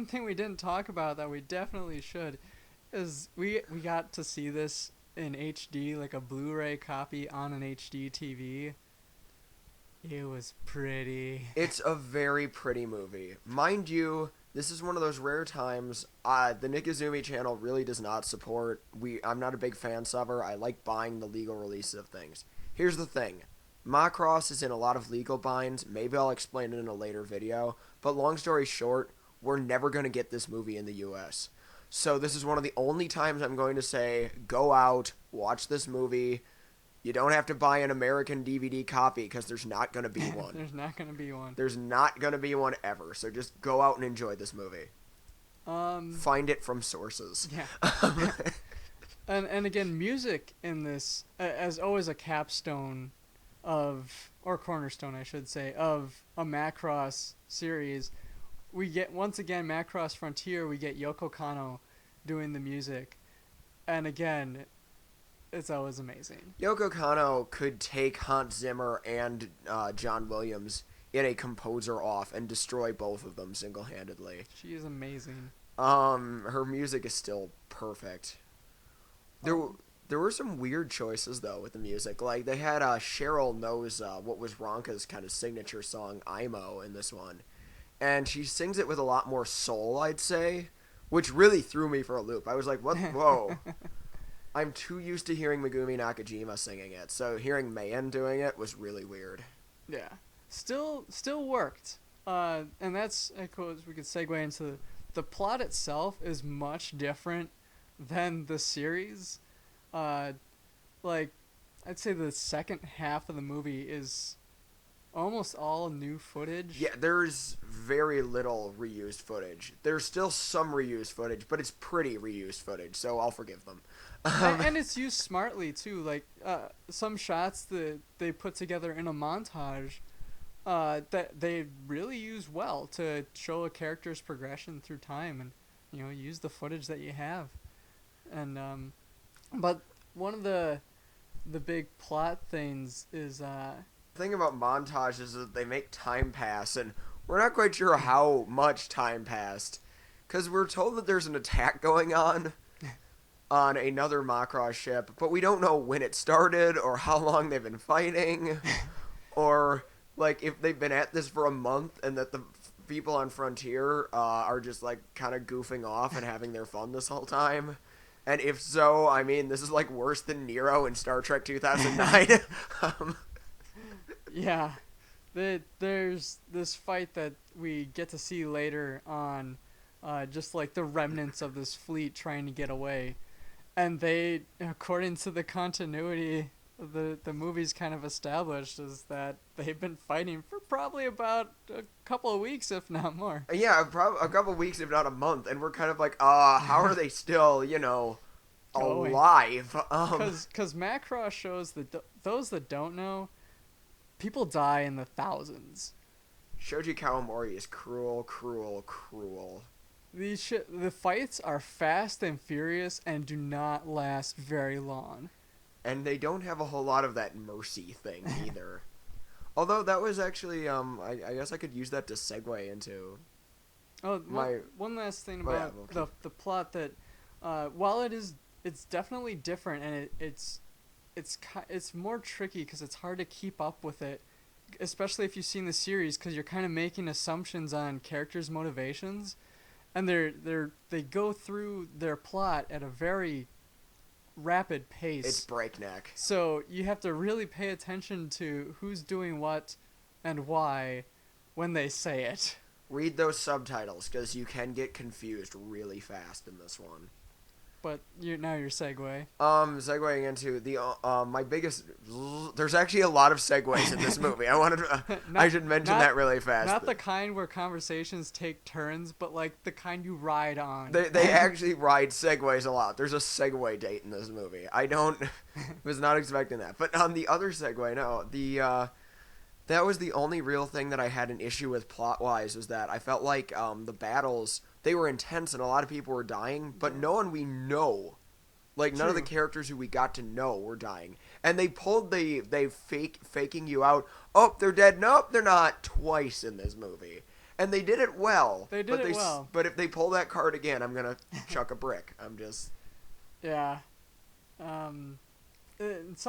thing we didn't talk about that we definitely should is we got to see this in HD, like a Blu-ray copy on an HD TV. It was pretty. It's a very pretty movie. Mind you, this is one of those rare times the Nick Izumi channel really does not support. I'm not a big fan of her. I like buying the legal releases of things. Here's the thing. Macross is in a lot of legal binds. Maybe I'll explain it in a later video. But long story short, we're never going to get this movie in the US. So this is one of the only times I'm going to say, go out, watch this movie. You don't have to buy an American DVD copy because there's not going to be one. There's not going to be one. There's not going to be one ever. So just go out and enjoy this movie. Find it from sources. Yeah. and again, music in this, as always a capstone of, or cornerstone I should say, of a Macross series. We get, once again, Macross Frontier, we get Yoko Kanno doing the music. And again, it's always amazing. Yoko Kanno could take Hans Zimmer and John Williams in a composer off and destroy both of them single-handedly. She is amazing. Her music is still perfect. There were some weird choices, though, with the music. Like, they had Cheryl knows what was Ronka's kind of signature song, Imo, in this one. And she sings it with a lot more soul, I'd say, which really threw me for a loop. I was like, what? Whoa. I'm too used to hearing Megumi Nakajima singing it, so hearing Mayan doing it was really weird. Yeah. Still worked. And that's, I suppose we could segue into the plot itself is much different than the series. Like, I'd say the second half of the movie is almost all new footage. Yeah, there's very little reused footage. There's still some reused footage, but it's pretty reused footage, so I'll forgive them. And it's used smartly, too. Like, some shots that they put together in a montage that they really use well to show a character's progression through time and, you know, use the footage that you have. And, but one of the big plot things is, The thing about montages is that they make time pass, and we're not quite sure how much time passed, because we're told that there's an attack going on another Macross ship, but we don't know when it started, or how long they've been fighting, or, like, if they've been at this for a month, and that the people on Frontier are just, like, kind of goofing off and having their fun this whole time. And if so, I mean, this is, like, worse than Nero in Star Trek 2009. Yeah. There's this fight that we get to see later on, just, like, the remnants of this fleet trying to get away. And they, according to the continuity the movie's kind of established, is that they've been fighting for probably about a couple of weeks, if not more. Yeah, a couple of weeks, if not a month. And we're kind of like, how are they still, you know, alive? Because Macross shows that those that don't know, people die in the thousands. Shoji Kawamori is cruel, cruel, cruel. The fights are fast and furious and do not last very long. And they don't have a whole lot of that mercy thing either. Although that was actually, I guess I could use that to segue into... One last thing about the plot that, while it's definitely different and it's more tricky because it's hard to keep up with it, especially if you've seen the series, because you're kind of making assumptions on characters' motivations, and they go through their plot at a very rapid pace. It's breakneck. So you have to really pay attention to who's doing what and why when they say it. Read those subtitles, because you can get confused really fast in this one. But now your segue. Segueing into the my biggest. There's actually a lot of segues in this movie. I should mention that really fast. Not the kind where conversations take turns, but like the kind you ride on. They actually ride segues a lot. There's a segue date in this movie. Was not expecting that. But on the other segue, no, that was the only real thing that I had an issue with plot-wise, was that I felt like the battles, they were intense and a lot of people were dying, but no one we know, like none of the characters who we got to know were dying. And they pulled faking you out, oh, they're dead, nope, they're not, twice in this movie. And they did it well. They did it well. But if they pull that card again, I'm going to chuck a brick. I'm just... Yeah. Some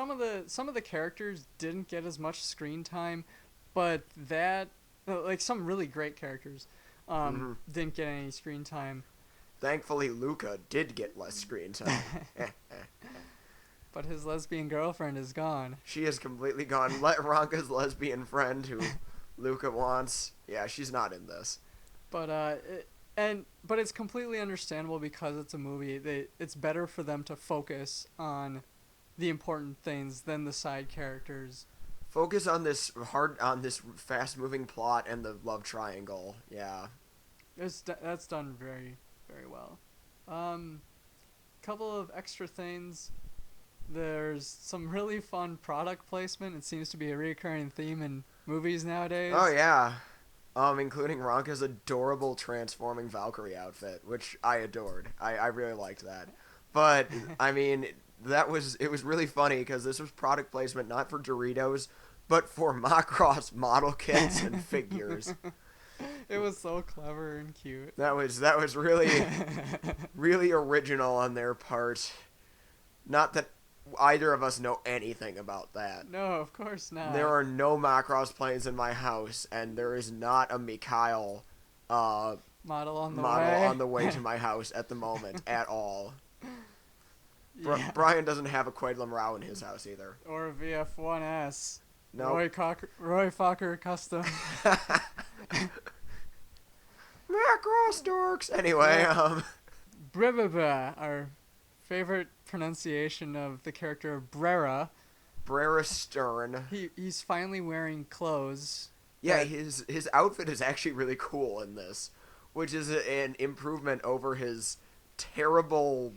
of the characters didn't get as much screen time, but that... Like, some really great characters didn't get any screen time. Thankfully, Luca did get less screen time. But his lesbian girlfriend is gone. She is completely gone. Ronka's lesbian friend who Luca wants. Yeah, she's not in this. But it's completely understandable because it's a movie. It's better for them to focus on the important things than the side characters. Focus on this fast-moving plot and the love triangle. Yeah. That's done very, very well. Couple of extra things. There's some really fun product placement. It seems to be a recurring theme in movies nowadays. Oh, yeah. Including Ronka's adorable transforming Valkyrie outfit, which I adored. I really liked that. But, I mean, it was really funny because this was product placement not for Doritos, but for Macross model kits and figures. It was so clever and cute. That was really, really original on their part. Not that either of us know anything about that. No, of course not. There are no Macross planes in my house, and there is not a Mikhail model on the way to my house at the moment at all. Yeah. Brian doesn't have a Quedlin Rao in his house either. Or a VF1S. No. Roy Fokker Custom. Macross dorks. Anyway, Bribaba, our favorite pronunciation of the character Brera. Brera Stern. He's finally wearing clothes. Yeah, his outfit is actually really cool in this, which is an improvement over his terrible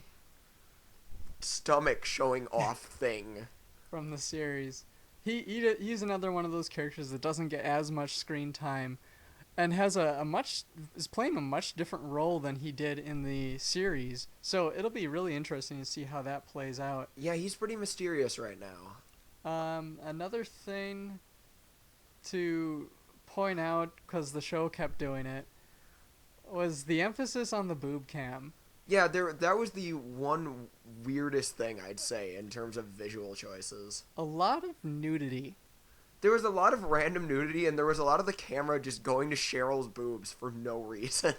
stomach showing off thing from the series. He's another one of those characters that doesn't get as much screen time, and is playing a much different role than he did in the series. So it'll be really interesting to see how that plays out. Yeah, he's pretty mysterious right now. Another thing to point out, because the show kept doing it, was the emphasis on the boob cam. Yeah, that was the one weirdest thing I'd say in terms of visual choices. A lot of nudity. There was a lot of random nudity, and there was a lot of the camera just going to Cheryl's boobs for no reason.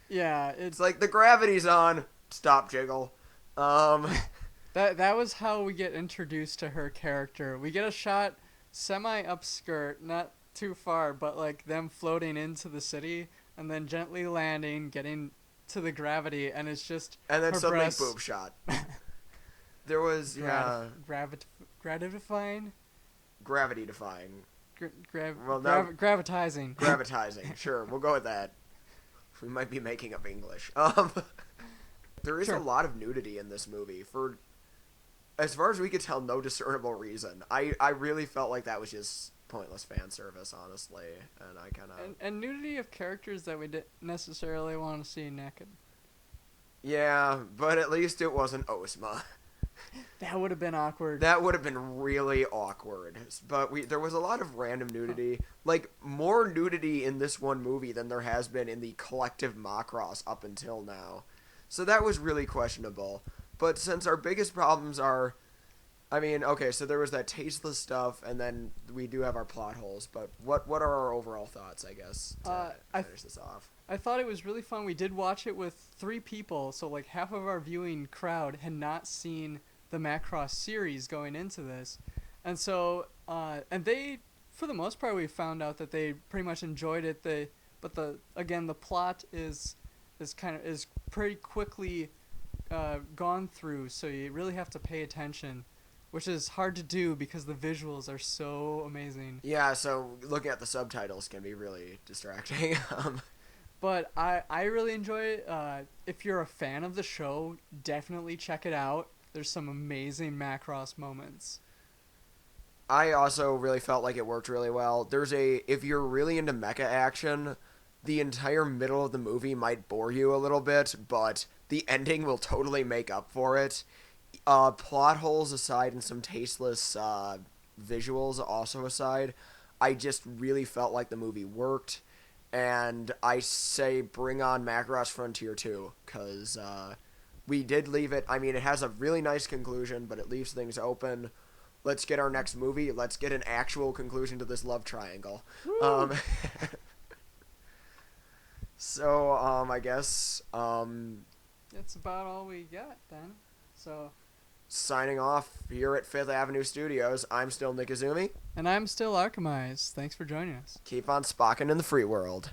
Yeah, it's like the gravity's on. Stop, jiggle. That was how we get introduced to her character. We get a shot semi upskirt, not too far, but like them floating into the city and then gently landing, getting to the gravity, and it's just and then suddenly breasts. Boob shot. There was gratifying. Gravity defying. Gravitizing. Gravitizing. Sure, we'll go with that. We might be making up English. There is a lot of nudity in this movie for, as far as we could tell, no discernible reason. I really felt like that was just pointless fan service, honestly, and I kind of and nudity of characters that we didn't necessarily want to see naked. Yeah, but at least it wasn't Ozma. That would have been awkward. That would have been really awkward. But there was a lot of random nudity. Like, more nudity in this one movie than there has been in the collective Macross up until now. So that was really questionable. But since our biggest problems are... I mean, okay, so there was that tasteless stuff, and then we do have our plot holes. But what are our overall thoughts, I guess, to finish this off? I thought it was really fun. We did watch it with 3 people, so like half of our viewing crowd had not seen the Macross series going into this. And so, and they, for the most part, we found out that they pretty much enjoyed it. But the plot is pretty quickly gone through, so you really have to pay attention, which is hard to do because the visuals are so amazing. Yeah, so looking at the subtitles can be really distracting. But I really enjoy it. If you're a fan of the show, definitely check it out. There's some amazing Macross moments. I also really felt like it worked really well. If you're really into mecha action, the entire middle of the movie might bore you a little bit, but the ending will totally make up for it. Plot holes aside and some tasteless visuals also aside, I just really felt like the movie worked. And I say bring on Macross Frontier 2, because we did leave it. I mean, it has a really nice conclusion, but it leaves things open. Let's get our next movie. Let's get an actual conclusion to this love triangle. So, I guess, that's about all we got then. So, signing off here at 5th Avenue Studios, I'm still Nick Izumi. And I'm still Arcemise. Thanks for joining us. Keep on spocking in the free world.